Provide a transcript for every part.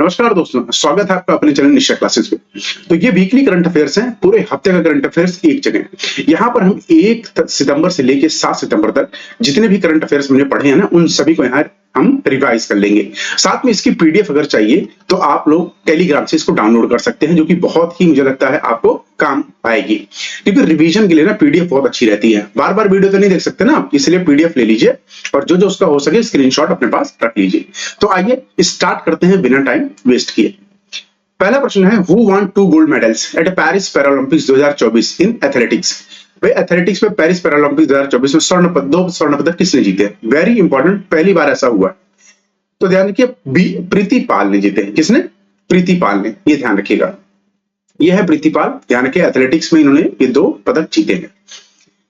नमस्कार दोस्तों, स्वागत है आपका अपने चैनल निश्चय क्लासेस पे। तो ये वीकली करंट अफेयर्स हैं, पूरे हफ्ते का करंट अफेयर्स एक जगह। यहाँ पर हम 1 सितंबर से लेके 7 सितंबर तक जितने भी करंट अफेयर्स हमने पढ़े हैं ना, उन सभी को यहाँ हम रिवाइज कर लेंगे। साथ में इसकी पीडीएफ अगर चाहिए तो आप लोग टेलीग्राम से इसको डाउनलोड कर सकते हैं, जो कि बहुत ही मुझे लगता है आपको काम आएगी, क्योंकि रिवीजन के लिए ना पीडीएफ बहुत अच्छी रहती है। बार बार वीडियो तो नहीं देख सकते ना आप, इसलिए पीडीएफ ले लीजिए और जो जो उसका हो सके स्क्रीनशॉट अपने पास रख लीजिए। तो आइए स्टार्ट करते हैं बिना टाइम वेस्ट किए। पहला प्रश्न है, who won 2 gold medals at Paris Paralympics 2024 in athletics. भाई एथलेटिक्स में पेरिस पैरालंपिक्स 2024 में दो स्वर्ण पदक किसने जीते? वेरी इंपॉर्टेंट, पहली बार ऐसा हुआ। तो ध्यान रखिए, प्रीति पाल ने जीते। किसने? प्रीति पाल ने, ये ध्यान रखिएगा। यह है प्रीति पाल, ध्यान रखिए एथलेटिक्स में इन्होंने ये 2 पदक जीते हैं।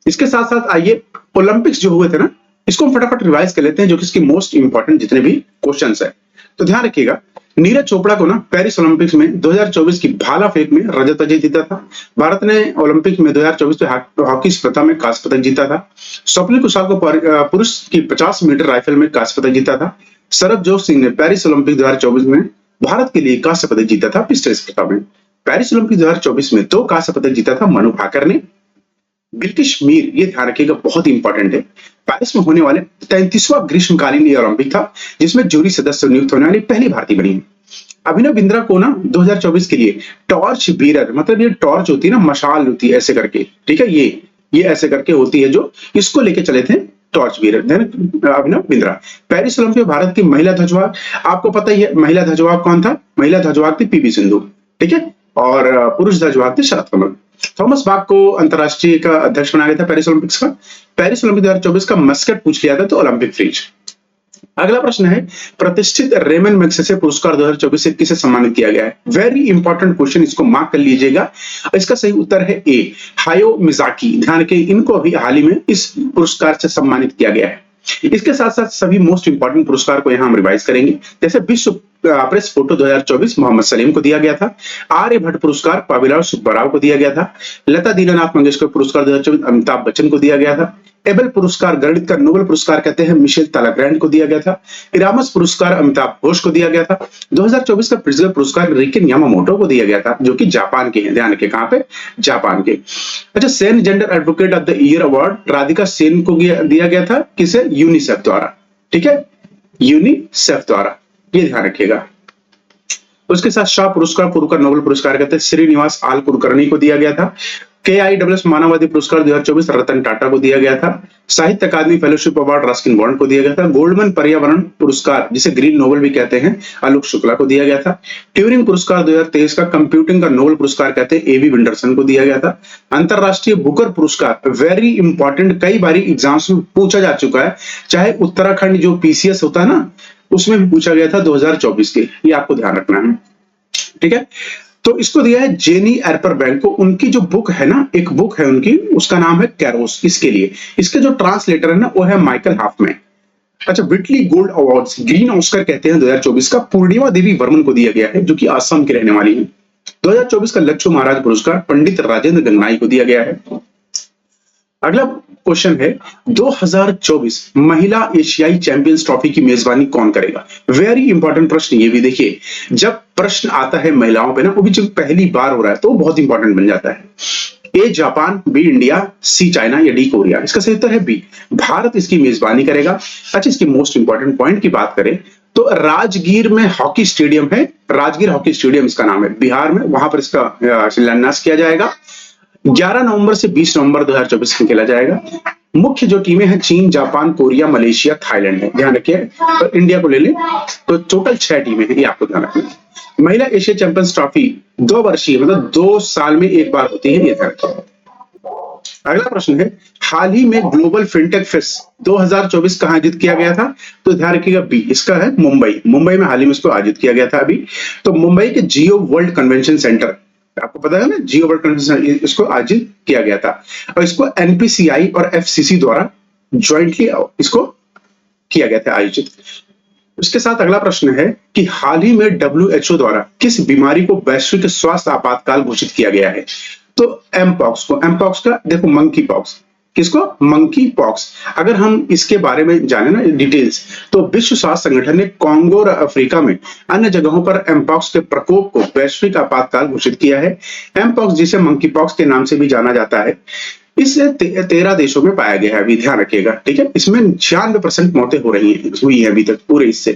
इसके साथ साथ आइए ओलंपिक्स जो हुए थे ना, इसको हम फटाफट रिवाइज कर लेते हैं, जो कि इसकी मोस्ट इंपॉर्टेंट जितने भी क्वेश्चंस है। तो ध्यान रखिएगा, नीरज चोपड़ा को ना पेरिस ओलंपिक्स में 2024 की भाला फेंक में रजत पदक जीता था। भारत ने ओलंपिक में 2024 में हॉकी स्पर्धा में कांस्य पदक जीता था। स्वप्निल कुशाल को पुरुष की 50 मीटर राइफल में कांस्य पदक जीता था। सरबजोत सिंह ने पेरिस ओलंपिक 2024 में भारत के लिए कांस्य पदक जीता था पिस्टल स्पर्धा में। पेरिस ओलंपिक 2024 में 2 कांस्य पदक जीता था मनु भाकर ने। ब्रिटिश मीर, ये ध्यान रखिएगा, बहुत इंपॉर्टेंट है। पेरिस में होने वाले 33वां ग्रीष्मकालीन ओलंपिक था, जिसमें जूरी सदस्य नियुक्त होने वाली पहली भारतीय बनी है। अभिनव बिंद्रा को ना 2024 के लिए टॉर्च बीरर, मतलब ये टॉर्च होती है ना, मशाल होती है ऐसे करके, ठीक है, ये ऐसे करके होती है, जो इसको लेके चले थे torch bearer Abhinav Bindra. Paris Olympic में भारत की महिला ध्वजवाहक, आपको पता ही है महिला ध्वजवाहक कौन था? महिला ध्वजवाहक थी पीवी सिंधु, ठीक है, और पुरुष ध्वजवाहक थे शरद कमल। थॉमस बाक को अंतरराष्ट्रीय का अध्यक्ष बनाया गया था पेरिस ओलंपिक्स का। पेरिस ओलंपिक 2024 का मस्कट पूछ लिया था तो ओलंपिक फ्रिज। अगला प्रश्न है, प्रतिष्ठित रेमन मैग्सेसे पुरस्कार 2024 से किसे सम्मानित किया गया है? वेरी इंपॉर्टेंट क्वेश्चन, इसको मार्क कर लीजिएगा। इसका सही उत्तर है ए, हायो मिजाकी। ध्यान रखिए, इनको अभी हाल ही में इस पुरस्कार से सम्मानित किया गया है। इसके साथ साथ सभी मोस्ट इंपॉर्टेंट पुरस्कार को यहां हम रिवाइज करेंगे। जैसे विश्व प्रेस फोटो 2024 मोहम्मद सलीम को दिया गया था। आर्यभट्ट पुरस्कार पावीलाल सुब्बाराव को दिया गया था। लता दीनानाथ मंगेशकर पुरस्कार 2024 अमिताभ बच्चन को दिया गया था। एबेल पुरस्कार, गणित का नोबेल पुरस्कार कहते हैं, मिशेल तालाग्रैंड को दिया गया था। इरामस पुरस्कार अमिताभ घोष को दिया गया था। 2024 का प्रिज्गर पुरस्कार रिकिन यामामोटो को दिया गया था, जो कि जापान के हैं। ध्यान रखिए, कहां पे? जापान के। अच्छा, Sen gender advocate of the year award Radhika Sen को दिया गया था। किसे? यूनिसेफ द्वारा, ठीक है, यूनिसेफ द्वारा, ये ध्यान रखिएगा। उसके साथ शाह पुरस्कार, पूर्व का नोबेल पुरस्कार कहते हैं, श्रीनिवास आल कुलकर्णी को दिया गया था। KIWS मानवाधिकार पुरस्कार 2024 रतन टाटा को दिया गया था। साहित्य अकादमी फेलोशिप अवार्ड रस्किन बॉन्ड को दिया गया था। गोल्डमैन पर्यावरण पुरस्कार, जिसे ग्रीन नोबेल भी कहते हैं, आलोक शुक्ला को दिया गया था। ट्यूरिंग पुरस्कार 2023 का कंप्यूटिंग का नोबेल पुरस्कार कहते हैं, एबी विंडरसन को दिया गया था। अंतरराष्ट्रीय बुकर पुरस्कार, वेरी इंपॉर्टेंट, कई बार एग्जाम्स में पूछा जा चुका है, चाहे उत्तराखंड जो PCS होता है ना, उसमें भी पूछा गया था 2024 के, ये आपको ध्यान रखना है, ठीक है। तो इसको दिया है जेनी एरपरबैंक को। उनकी जो बुक है ना, एक बुक है उनकी, उसका नाम है कैरोस। इसके लिए इसके जो ट्रांसलेटर है ना, वो है माइकल हाफमैन। अच्छा, Whitley gold awards, green Oscar कहते हैं, 2024 का पूर्णिमा देवी वर्मन को दिया गया है, जो कि आसाम की रहने वाली है। 2024 का लक्ष्य महाराज पुरस्कार पंडित राजेंद्र गंगनाई को दिया गया है। अगला क्वेश्चन है, 2024 महिला एशियाई चैंपियंस ट्रॉफी की मेजबानी कौन करेगा? वेरी इंपॉर्टेंट प्रश्न ये भी। देखिए, जब प्रश्न आता है महिलाओं पे ना, वो भी जब पहली बार हो रहा है तो बहुत इंपॉर्टेंट बन जाता है। A Japan, B India, C China या डी कोरिया। इसका सही उत्तर है बी, भारत इसकी मेजबानी करेगा। अच्छा, इसकी मोस्ट इंपॉर्टेंट पॉइंट की बात करें तो राजगीर में हॉकी स्टेडियम है, राजगीर हॉकी स्टेडियम इसका नाम है, बिहार में, वहां पर इसका शिलान्यास किया जाएगा। 11 नवंबर से 20 नवंबर 2024 में खेला जाएगा। मुख्य जो टीमें हैं, चीन, जापान, कोरिया, मलेशिया, थाईलैंड है। ध्यान रखिए, तो इंडिया को ले लें तो टोटल 6 टीमें हैं, ये आपको ध्यान रखना है। महिला एशिया चैंपियंस ट्रॉफी 2 वर्षीय, मतलब 2 साल में एक बार होती है, ये ध्यान रखिए। अगला प्रश्न है, हाल ही में ग्लोबल फिनटेक फेस्ट 2024 कहां आयोजित किया गया था? तो ध्यान रखिएगा बी, इसका है मुंबई में हाल ही में इसको आयोजित किया गया था अभी। तो मुंबई के जियो वर्ल्ड कन्वेंशन सेंटर, आपको पता है ना, जियो वर्ल्ड कन्वेंशन, इसको आयोजित किया गया था और इसको NPCI और FCC द्वारा ज्वाइंटली इसको किया गया था आयोजित। उसके साथ अगला प्रश्न है कि हाल ही में WHO द्वारा किस बीमारी को वैश्विक स्वास्थ्य आपातकाल घोषित किया गया है? तो एमपॉक्स का, देखो मंकी पॉक्स, किसको? Monkey pox. अगर हम इसके बारे में जाने ना डिटेल्स, तो विश्व स्वास्थ्य संगठन ने कांगो और अफ्रीका में अन्य जगहों पर एमपॉक्स के प्रकोप को वैश्विक आपातकाल घोषित किया है। एमपॉक्स, जिसे मंकी पॉक्स के नाम से भी जाना जाता है, इस 13 देशों में पाया गया है। अभी ध्यान रखिएगा, ठीक है। इसमें 96% मौतें हो रही हैं, हुई है अभी तक पूरे इससे,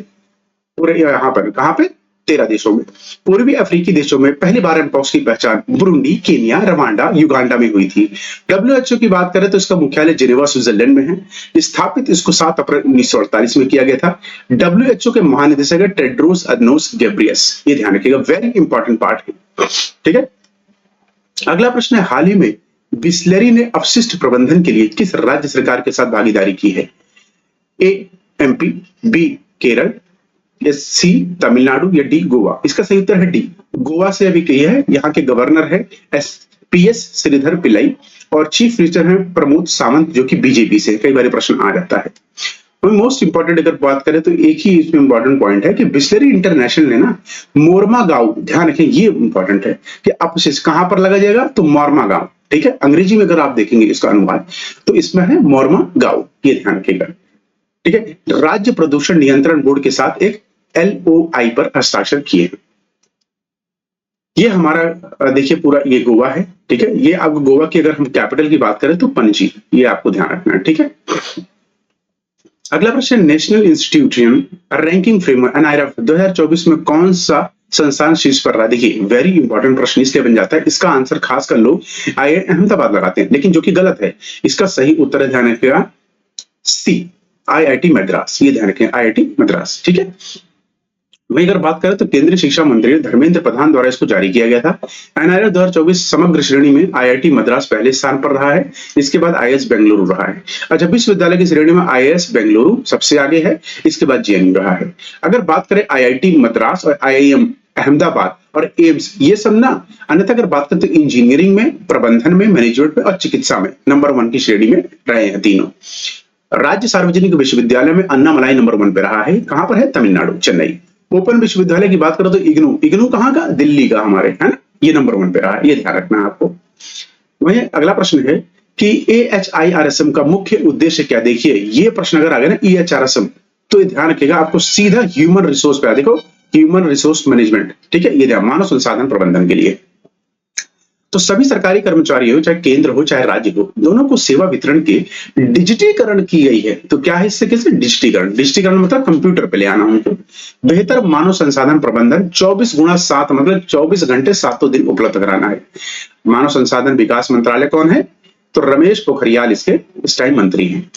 पूरे यहाँ पर कहाँ पे? 13 देशों में। पूर्वी अफ्रीकी देशों में पहली बार एमपॉक्स की पहचान बुरुंडी, केन्या, रवांडा, युगांडा में हुई थी। डब्ल्यूएचओ की बात करें तो इसका मुख्यालय जिनेवा, स्विट्जरलैंड में है। स्थापित इसको 7 अप्रैल 1948 में किया गया था। डब्ल्यूएचओ के महानिदेशक है टेड्रोस अदनोस गेब्रियस। ये ध्यान रखिएगा, वेरी इंपॉर्टेंट पार्ट है, ठीक है। अगला प्रश्न है, हाल ही में बिस्लेरी ने अपशिष्ट प्रबंधन के लिए किस राज्य सरकार के साथ भागीदारी की है? ए एमपी, बी केरल, सी तमिलनाडु या डी गोवा? इसका सही उत्तर है डी, गोवा से अभी कही है। यहाँ के गवर्नर है पीएस श्रीधर पिल्लाई और चीफ मिनिस्टर है प्रमोद सावंत, जो कि बीजेपी से। कई बार प्रश्न आ जाता है। मोस्ट इंपॉर्टेंट अगर बात करें तो एक ही इसमें इंपॉर्टेंट पॉइंट है कि बिस्लेरी इंटरनेशनल ने ना मोरमा गांव, ध्यान रखें ये इंपॉर्टेंट है कि अपशिष्ट कहां पर लगा जाएगा? तो मोरमा गांव, ठीक है। अंग्रेजी में अगर आप देखेंगे इसका अनुवाद तो इसमें है मोरमा गांव, ये ध्यान रखिएगा, ठीक है। राज्य प्रदूषण नियंत्रण बोर्ड के साथ एक एलओआई पर हस्ताक्षर किए। ये हमारा देखिए पूरा ये गोवा है, ठीक है। ये अब गोवा की अगर हम कैपिटल की बात करें तो पणजी, ये आपको ध्यान रखना है, ठीक है। अगला प्रश्न, national institution ranking framework NIRF 2024 में कौन सा संस्थान शीर्ष पर रहा? देखिए वेरी इंपॉर्टेंट प्रश्न इसलिए बन जाता है, इसका आंसर खासकर लोग आईआईटी अहमदाबाद लगाते हैं, लेकिन जो कि गलत है। इसका सही उत्तर है, ध्यान रखिएगा, सी आईआईटी मद्रास। ये ध्यान रखें, आईआईटी मद्रास, ठीक है। वहीं अगर बात करें तो केंद्रीय शिक्षा मंत्री धर्मेंद्र प्रधान द्वारा इसको जारी किया गया था। एनआईआरएफ 2024 समग्र श्रेणी में आईआईटी मद्रास पहले स्थान पर रहा है, इसके बाद आईआईएस बेंगलुरु रहा है। अच्छा, विश्वविद्यालय की श्रेणी में आईआईएस बेंगलुरु सबसे आगे है, इसके बाद जेएनयू रहा है। अगर बात करें आईआईटी मद्रास और आईआईएम अहमदाबाद और एम्स, ये सब ना, अन्यथा अगर बात करें तो इंजीनियरिंग में, प्रबंधन में, मैनेजमेंट में और चिकित्सा में नंबर 1 की श्रेणी में रहे हैं तीनों। राज्य सार्वजनिक विश्वविद्यालय में अन्नामलाई नंबर 1 पे रहा है, कहां पर है? तमिलनाडु, चेन्नई। ओपन विश्वविद्यालय की बात करो तो इग्नू कहां का? दिल्ली का हमारे, है ना, ये नंबर 1 पे रहा है, ये ध्यान रखना है आपको। वहीं अगला प्रश्न है कि एएचआईआरएसएम का मुख्य उद्देश्य क्या? देखिए ये प्रश्न अगर आ गया ना ईएचआरएसएम, तो ये ध्यान रखिएगा, आपको सीधा ह्यूमन रिसोर्स पे, देखो ह्यूमन रिसोर्स मैनेजमेंट, ठीक है, ये ध्यान, मानव संसाधन प्रबंधन के लिए। तो सभी सरकारी कर्मचारी हो, चाहे केंद्र हो चाहे राज्य हो, दोनों को सेवा वितरण के डिजिटीकरण की गई है। तो क्या है इससे? कैसे डिजिटीकरण? डिजिटीकरण मतलब कंप्यूटर पे ले आना उनको। बेहतर मानव संसाधन प्रबंधन 24x7 मतलब 24 घंटे 7 दिन उपलब्ध कराना है। मानव संसाधन विकास मंत्रालय कौन है? तो रमेश पोखरियाल इसके इस टाइम मंत्री हैं।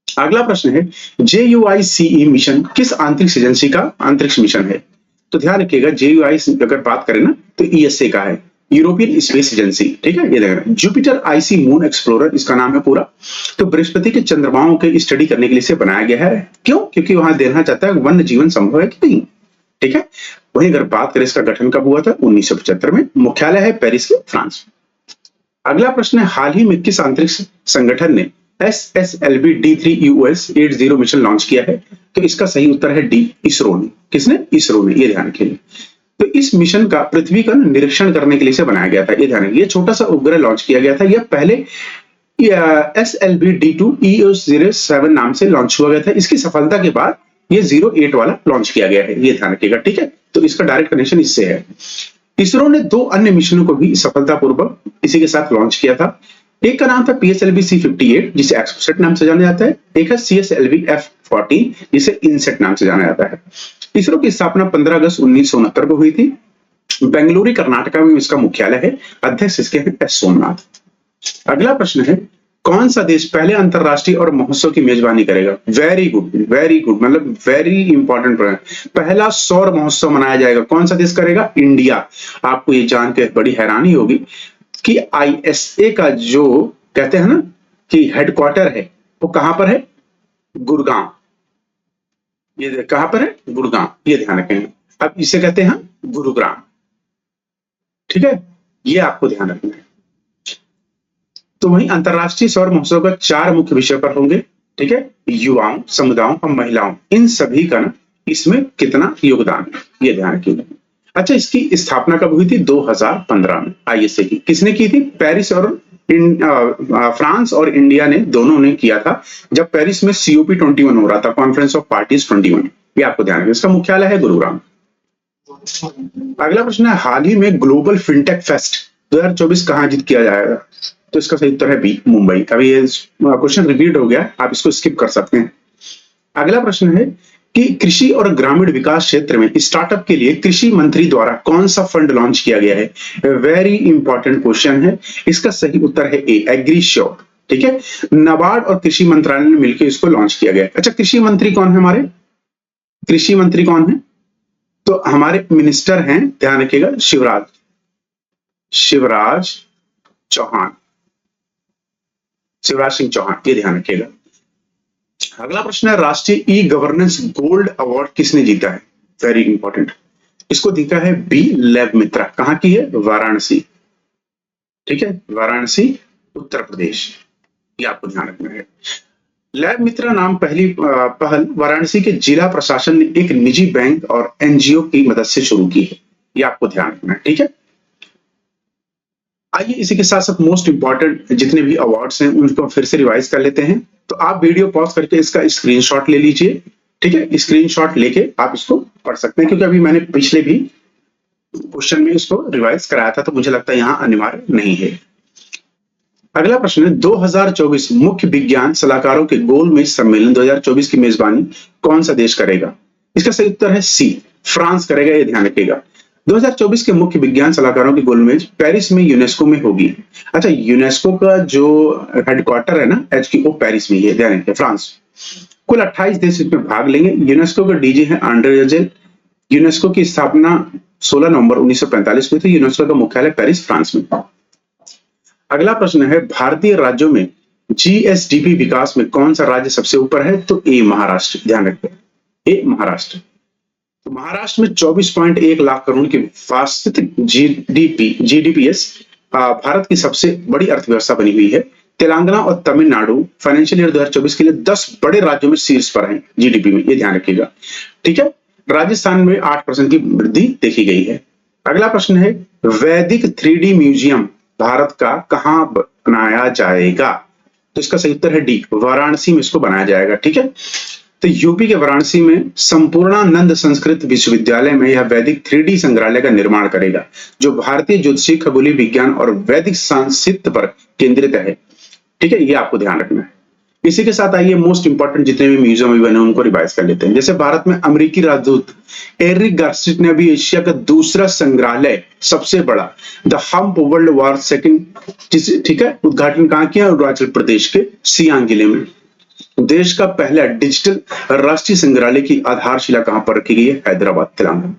अगला प्रश्न है, JUICE मिशन किस अंतरिक्ष एजेंसी का अंतरिक्ष मिशन है? तो ध्यान रखिएगा, JUICE अगर बात करें ना तो ESA का है, यूरोपियन स्पेस एजेंसी, ठीक है। ये देखना, जुपिटर आईसी मून एक्सप्लोरर इसका नाम है पूरा। तो बृहस्पति के चंद्रमाओं के स्टडी करने के लिए इसे बनाया गया है। क्यों? क्योंकि वहां देखना चाहता है वन्य जीवन संभव है कि नहीं, ठीक है। वहीं अगर बात करें इसका गठन कब हुआ था? 1975 में। मुख्यालय है पेरिस के, फ्रांस। अगला प्रश्न है, हाल ही में किस अंतरिक्ष संगठन ने SSLV D3UOS 80 मिशन लॉन्च किया है? तो इसका सही उत्तर है डी, इसरो ने। किसने? इसरो ने, ये ध्यान रखिए। तो इस मिशन का पृथ्वी का निरीक्षण करने के लिए से बनाया गया था, ये ध्यान रखिए। ये छोटा सा उपग्रह लॉन्च किया गया था, यह पहले SLV D2 EOS-07 नाम से लॉन्च हुआ गया था। इसकी सफलता के बाद ये 08 वाला लॉन्च किया गया है, ये ध्यान रखिएगा, ठीक है। तो इसका डायरेक्ट कनेक्शन इससे है। इसरो ने 2 अन्य मिशनों को भी सफलतापूर्वक इसी के साथ लॉन्च किया था। एक का नाम था PSLV C58 जिसे एक्सोसेट नाम से जाना जाता है, एक है CSLV F14 जिसे इनसेट नाम से जाना जाता है। इसरो की स्थापना 15 अगस्त 1969 को हुई थी। बेंगलुरु कर्नाटका में इसका मुख्यालय है, अध्यक्ष इसके हैं एस सोमनाथ। अगला प्रश्न है, कौन सा देश पहले अंतरराष्ट्रीय और महोत्सव की मेजबानी करेगा? वेरी गुड, मतलब वेरी इंपॉर्टेंट प्रश्न। पहला सौर महोत्सव मनाया जाएगा, कौन सा देश करेगा? इंडिया। आपको ये जान के बड़ी हैरानी होगी कि ISA का जो कहते हैं ना कि हेडक्वार्टर है वो कहां पर है? गुड़गांव। ये कहां पर है? गुड़गांव, ये ध्यान रखें। अब इसे कहते हैं गुरुग्राम, ठीक है, ये आपको ध्यान रखना है। तो वहीं अंतरराष्ट्रीय सौर महोत्सव का 4 मुख्य विषय पर होंगे, ठीक है, युवाओं, समुदायों और महिलाओं, इन सभी का ना इसमें कितना योगदान है, ये ध्यान रखिएगा। अच्छा, इसकी स्थापना कब हुई थी? 2015 में ISA की। किसने की थी? पेरिस और फ्रांस और इंडिया ने दोनों ने किया था जब पेरिस में COP21 हो रहा था, कॉन्फ्रेंस ऑफ पार्टीज 21। ये आपको ध्यान रखना। इसका मुख्यालय है गुरुग्राम। अगला प्रश्न है, हाल ही में ग्लोबल फिनटेक फेस्ट 2024 कहाँ आयोजित किया जाएगा? तो इसका सही उत्तर है बी, मुंबई। अभी ये क्वेश्चन रिपीट हो गया, आप इसको स्किप कर सकते हैं। अगला प्रश्न है कि कृषि और ग्रामीण विकास क्षेत्र में स्टार्टअप के लिए कृषि मंत्री द्वारा कौन सा फंड लॉन्च किया गया है? वेरी इंपॉर्टेंट क्वेश्चन है। इसका सही उत्तर है ए, एग्रीश्योर। ठीक है, नाबार्ड और कृषि मंत्रालय ने मिलकर इसको लॉन्च किया गया। अच्छा, कृषि मंत्री कौन है हमारे? कृषि मंत्री कौन है? तो हमारे मिनिस्टर हैं, ध्यान रखिएगा, शिवराज चौहान, शिवराज सिंह चौहान, ये ध्यान रखिएगा। अगला प्रश्न है, राष्ट्रीय ई गवर्नेंस गोल्ड अवार्ड किसने जीता है? Very important. इसको जीता है बी, लैब मित्रा। कहां की है? वाराणसी। ठीक है, वाराणसी, उत्तर प्रदेश। ये आपको ध्यान रखना है। लैब मित्रा नाम पहल वाराणसी के जिला प्रशासन ने एक निजी बैंक और NGO की मदद से शुरू की है। ये आपको ध्यान रखना है। ठीक है, आइए इसी के साथ साथ मोस्ट इंपॉर्टेंट जितने भी अवार्ड्स हैं उनको फिर से रिवाइज कर लेते हैं। तो आप वीडियो पॉज करके इसका स्क्रीनशॉट ले लीजिए। ठीक है, स्क्रीनशॉट लेके आप इसको पढ़ सकते हैं, क्योंकि अभी मैंने पिछले भी क्वेश्चन में इसको रिवाइज कराया था, तो मुझे लगता है यहाँ अनिवार्य नहीं है। अगला प्रश्न है, 2024 मुख्य विज्ञान सलाहकारों के गोलमेज सम्मेलन 2024 की मेजबानी कौन सा देश करेगा? इसका सही उत्तर है सी, फ्रांस करेगा। ये ध्यान रखिएगा। 2024 के मुख्य विज्ञान सलाहकारों की गोलमेज पेरिस में यूनेस्को में होगी। अच्छा, यूनेस्को का जो हेडक्वार्टर है ना, HQ, पेरिस में, ध्यान रखिए, फ्रांस। कुल 28 देश इसमें भाग लेंगे। यूनेस्को का डीजी है आंड्रे अजेल। यूनेस्को की स्थापना 16 नवंबर 1945 में थी। यूनेस्को का मुख्यालय पेरिस, फ्रांस में। अगला प्रश्न है, भारतीय राज्यों में GSDP विकास में कौन सा राज्य सबसे ऊपर है? तो ए, महाराष्ट्र। ध्यान रखिए, ए, महाराष्ट्र। तो महाराष्ट्र में 24.1 लाख करोड़ की वास्तविक GDPS भारत की सबसे बड़ी अर्थव्यवस्था बनी हुई है। तेलंगाना और तमिलनाडु फाइनेंशियल ईयर 2024 के लिए 10 बड़े राज्यों में शीर्ष पर हैं GDP में। ये ध्यान रखिएगा। ठीक है, राजस्थान में 8% की वृद्धि देखी गई है। अगला प्रश्न है, वैदिक 3D म्यूजियम भारत का कहां बनाया जाएगा? तो इसका सही उत्तर है डी, वाराणसी में इसको बनाया जाएगा। ठीक है, तो यूपी के वाराणसी में संपूर्णानंद संस्कृत विश्वविद्यालय में यह वैदिक 3D संग्रहालय का निर्माण करेगा, जो भारतीय ज्योतिषी, खगोलीय विज्ञान और वैदिक साहित्य पर केंद्रित है। ठीक है, ये आपको ध्यान रखना है। इसी के साथ आइए मोस्ट इंपॉर्टेंट जितने भी म्यूजियम भी बने उनको रिवाइज कर लेते हैं। जैसे भारत में अमेरिकी राजदूत एरिक गार्सिट ने अभी एशिया का दूसरा संग्रहालय, सबसे बड़ा, the hump world war second, ठीक है, उद्घाटन कहां किया? अरुणाचल प्रदेश के सियांग जिले में। देश का पहला डिजिटल राष्ट्रीय संग्रहालय की आधारशिला कहां पर रखी गई है? हैदराबाद, तेलंगाना।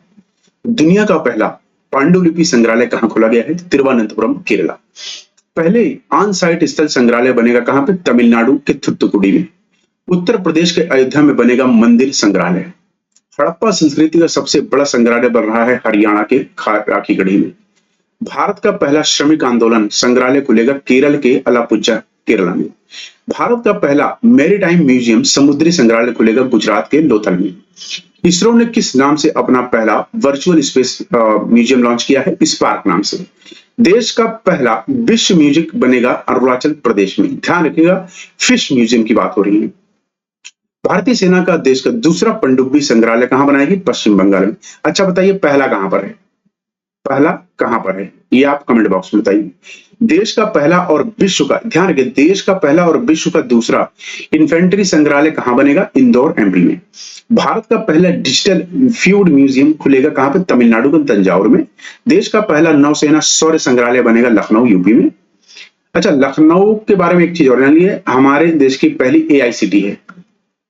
दुनिया का पहला पांडुलिपि संग्रहालय कहां खोला गया है? तिरुवनंतपुरम, केरला। पहले ऑन साइट स्थल संग्रहालय बनेगा कहां पे? तमिलनाडु के थुत्तुकुडी में। उत्तर प्रदेश के अयोध्या में बनेगा मंदिर संग्रहालय। हड़प्पा संस्कृति का सबसे बड़ा संग्रहालय बन रहा है हरियाणा के राखीगढ़ी में। भारत का पहला श्रमिक आंदोलन संग्रहालय खुलेगा केरल के अलापुझा, केरला में। भारत का पहला मैरीटाइम म्यूजियम समुद्री संग्रहालय खुलेगा गुजरात के लोथल में। इसरो ने किस नाम से अपना पहला वर्चुअल स्पेस म्यूजियम लॉन्च किया है? स्पार्क नाम से। देश का पहला विश्व म्यूजिक बनेगा अरुणाचल प्रदेश में। ध्यान रखिएगा, फिश म्यूजियम की बात हो रही है। भारतीय सेना का देश का दूसरा पनडुब्बी संग्रहालय कहां बनाएगी? पश्चिम बंगाल में। अच्छा बताइए, पहला कहां पर है? पहला कहां पर है ये आप कमेंट बॉक्स में बताइए। देश का पहला और विश्व का, ध्यान रखिए, देश का पहला और विश्व का दूसरा इन्फेंट्री संग्रहालय कहां बनेगा? इंदौर, MP में। भारत का पहला डिजिटल फ्यूड म्यूजियम खुलेगा कहां पे? तमिलनाडु के तंजावुर में। देश का पहला नौसेना शौर्य संग्रहालय बनेगा लखनऊ, UP में। अच्छा, लखनऊ के बारे में एक चीज और जान लीजिए, हमारे देश की पहली AICT है।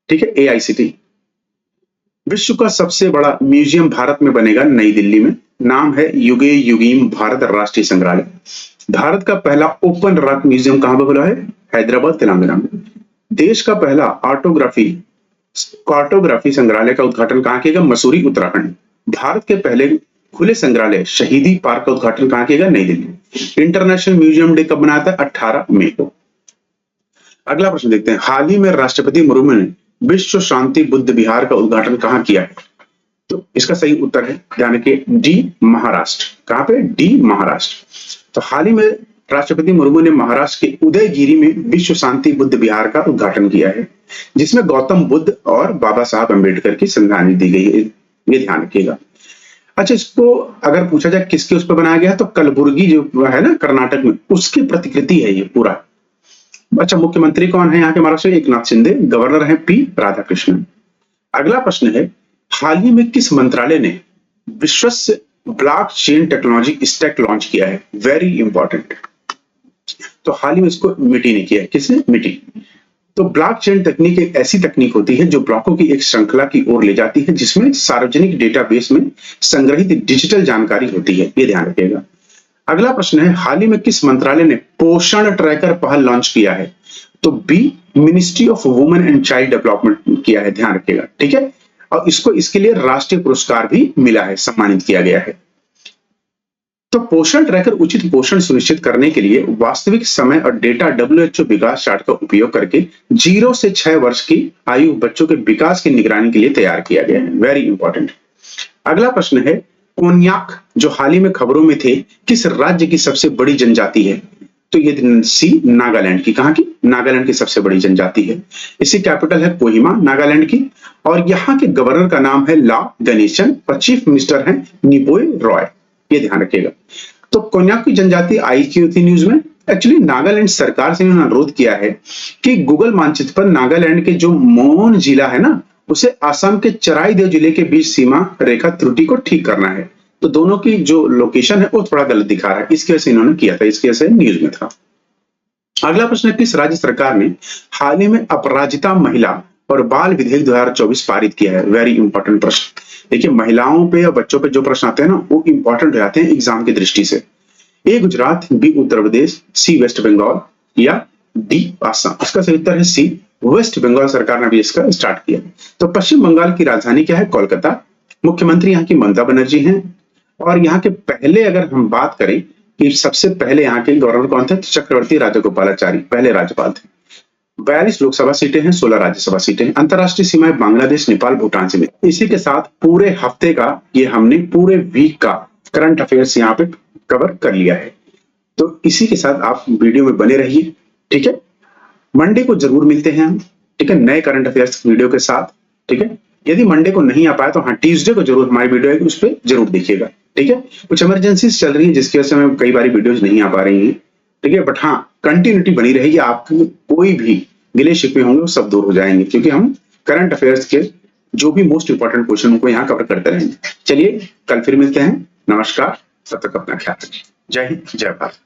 ठीक है, AICT। विश्व का सबसे बड़ा म्यूजियम भारत में बनेगा नई दिल्ली में। नाम है युगे युगीम भारत राष्ट्रीय संग्रहालय। भारत का पहला ओपन रॉक म्यूजियम कहां पर खुला है? हैदराबाद, तेलंगाना में। देश का पहला कार्टोग्राफी संग्रहालय का उद्घाटन कहां किया? मसूरी, उत्तराखंड। भारत के पहले खुले संग्रहालय शहीदी पार्क का उद्घाटन कहां किया? नई दिल्ली। इंटरनेशनल म्यूजियम डे कब मनाता है? 18 मई को। अगला प्रश्न देखते हैं, हाल ही में राष्ट्रपति मुर्मू ने विश्व शांति बुद्ध विहार का उद्घाटन कहां किया है? तो इसका सही उत्तर है, ध्यान रखिए, डी, महाराष्ट्र। कहां पे? डी, महाराष्ट्र। तो हाल ही में राष्ट्रपति मुर्मू ने महाराष्ट्र के उदयगिरी में विश्व शांति बुद्ध विहार का उद्घाटन किया है, जिसमें गौतम बुद्ध और बाबा साहब अम्बेडकर की श्रद्धांजलि दी गई है। ये ध्यान रखिएगा। अच्छा, इसको अगर पूछा जाए किसके उस पर बनाया गया, तो कलबुर्गी जो है ना कर्नाटक में, उसकी प्रतिकृति है ये पूरा। अच्छा, मुख्यमंत्री कौन है यहाँ के महाराष्ट्र? एक नाथ शिंदे। गवर्नर है पी राधाकृष्णन। अगला प्रश्न है, हाल ही में किस मंत्रालय ने विश्वस्त ब्लॉकचेन टेक्नोलॉजी स्टैक लॉन्च किया है? Very important. तो हाल ही में इसको मिटी ने किया है। किसने? मिटी। तो ब्लॉकचेन तकनीक एक ऐसी तकनीक होती है जो ब्लॉकों की एक श्रृंखला की ओर ले जाती है, जिसमें सार्वजनिक डेटाबेस में संग्रहित डिजिटल जानकारी होती है। ये ध्यान रखिएगा। अगला प्रश्न है, हाल ही में किस मंत्रालय ने पोषण ट्रैकर पहल लॉन्च किया है? तो B ministry of women and child development किया है। ध्यान रखिएगा, ठीक है। और इसको इसके लिए राष्ट्रीय पुरस्कार भी मिला है, सम्मानित किया गया है। तो पोषण ट्रैकर उचित पोषण सुनिश्चित करने के लिए वास्तविक समय और डेटा WHO विकास चार्ट का उपयोग करके 0 से 6 वर्ष की आयु बच्चों के विकास की निगरानी के लिए तैयार किया गया है। Very important. अगला प्रश्न है, कोन्याक जो हाल ही में खबरों में थे, किस राज्य की सबसे बड़ी जनजाति है? तो ये सी नागालैंड की। कहां की? नागालैंड की सबसे बड़ी जनजाति है। इसकी कैपिटल है कोहिमा, नागालैंड की। और यहाँ के गवर्नर का नाम है ला गणेशन और चीफ मिनिस्टर है निबोय रॉय। ये ध्यान रखिएगा। तो कोन्याक की जनजाति आई क्यों थी न्यूज में? एक्चुअली नागालैंड सरकार से उन्होंने अनुरोध किया है कि गूगल मानचित्र पर नागालैंड के जो मोन जिला है ना, उसे असम के चराईदेव जिले के बीच सीमा रेखा त्रुटि को ठीक करना है। तो दोनों की जो लोकेशन है वो थोड़ा गलत दिखा रहा है, इसकी वजह से इन्होंने किया था, इसकी वजह से न्यूज में था। अगला प्रश्न है, किस राज्य सरकार ने हाल ही में अपराजिता महिला और बाल विधेयक 2024 पारित किया है? वेरी इंपॉर्टेंट प्रश्न। देखिए, महिलाओं पे और बच्चों पे जो प्रश्न आते हैं ना, वो इंपॉर्टेंट हो जाते हैं एग्जाम की दृष्टि से। ए गुजरात, बी उत्तर प्रदेश, सी वेस्ट बंगाल या डी आसाम? इसका सही उत्तर है सी वेस्ट बंगाल। सरकार ने भी इसका स्टार्ट किया। तो पश्चिम बंगाल की राजधानी क्या है? कोलकाता। मुख्यमंत्री यहाँ की ममता बनर्जी हैं। और यहाँ के पहले अगर हम बात करें कि सबसे पहले यहाँ के गवर्नर कौन थे, तो चक्रवर्ती राजगोपालाचारी पहले राज्यपाल थे। 42 लोकसभा सीटें हैं, 16 राज्यसभा सीटें हैं। अंतरराष्ट्रीय सीमाएं बांग्लादेश, नेपाल, भूटान से मिलती। इसी के साथ पूरे हफ्ते का ये हमने पूरे वीक का करंट अफेयर्स यहाँ पे कवर कर लिया है। तो इसी के साथ आप वीडियो में बने रहिए, ठीक है। मंडे को जरूर मिलते हैं हम, ठीक है, नए करंट अफेयर्स वीडियो के साथ, ठीक है। यदि मंडे को नहीं आ पाया तो हाँ, ट्यूसडे को जरूर हमारी वीडियो है, उस पर जरूर देखिएगा, ठीक है। कुछ इमरजेंसी चल रही है जिसकी वजह से हमें कई बार वीडियोज नहीं आ पा रही है, ठीक है। बट हाँ, कंटिन्यूटी बनी रहेगी। आपको कोई भी गिले शिकवे होंगे वो सब दूर हो जाएंगे, क्योंकि हम करंट अफेयर्स के जो भी मोस्ट इंपॉर्टेंट क्वेश्चन को यहाँ कवर करते रहेंगे। चलिए, कल फिर मिलते हैं। नमस्कार, तब तक अपना ख्याल रखिए। जय हिंद, जय भारत।